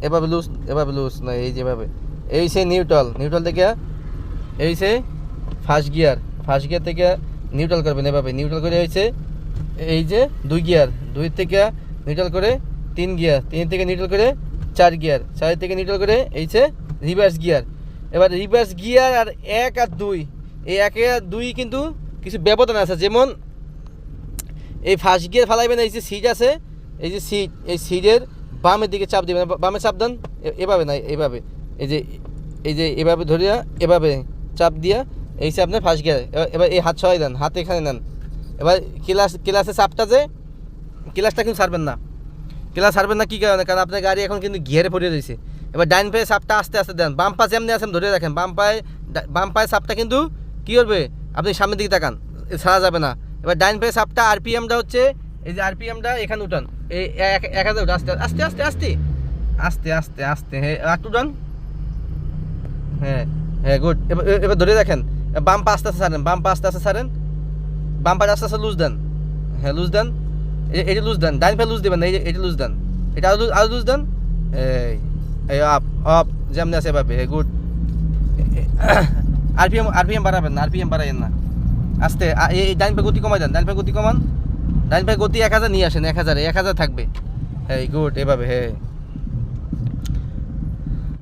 এভাবে লুজ না, এই যেভাবে, এই সে নিউট্রাল থেকে এই সে ফার্স্ট গিয়ার থেকে নিউট্রাল করবেন, এভাবে নিউট্রাল করে হয়েছে এই যে 2 গিয়ার, 2 থেকে নিউট্রাল করে 3 গিয়ার, 3 থেকে নিউট্রাল করে 4 গিয়ার, 4 থেকে নিউট্রাল করে এই যে রিভার্স গিয়ার। এবার রিভার্স গিয়ার আর 1 আর 2, এই 1 আর 2 কিন্তু কিছু ব্যবধান আছে, যেমন এই ফার্স্ট গিয়ার ফালাইবেন, এই যে সিট আছে, এই যে সিট, এই সিটের বামের দিকে চাপ দিবেন, বামে চাপ দেন, এভাবে না এভাবে, এই যে এভাবে ধরিয়া এভাবে চাপ দিয়া এই সে আপনার ফার্স্ট গিয়ার। এবার এই হাত সরাই দেন, হাত এখানে নেন। এবার ক্লাসের চাপটা যে, ক্লাসটা কিন্তু ছাড়বেন না, কী কারণে? কারণ আপনার গাড়ি এখন কিন্তু গিয়ারে পড়ে রয়েছে। এবার ডাইন পায়ে চাপটা আস্তে আস্তে দেন, বাম পা যেমনি আছেন ধরে রাখেন, বাম পায়ে চাপটা কিন্তু কী করবে, আপনি সামনের দিকে তাকান, ছাড়া যাবে না। এবার ডাইন পায়ে চাপটা আরপিএমটা হচ্ছে, এই যে আরপিএমটা এখানে উঠান, এই 1000 উঠান, আস্তে আস্তে আস্তে আস্তে আস্তে আস্তে আস্তে, হ্যাঁ একটু উঠান, হ্যাঁ হ্যাঁ গুড। এবার ধরে রাখেন, বাম পা আস্তে আস্তে ছাড়েন, বাম পা আস্তে আস্তে ছাড়েন, বাম পা আস্তে আস্তে লুজ দেন, হ্যাঁ লুজ দেন, এটা লুজ দেন, ডাইন পা লুজ দেবেন না, এই যে এটা লুজ দেন, এটা আরো লুজ দেন, এই আপ যেমনি আছে এভাবে, হ্যাঁ গুড। আরপিএম বাড়াবেন না, আরপিএম বাড়াইয়েন না, আস্তে, এই ডাইন পা গতি কমাই দেন, ডাইন পা গতি কমান, ডাইন পা গতি 1000 নিয়ে আসেন, 1000 থাকবে, হ্যাঁ গুড, এভাবে, হ্যাঁ।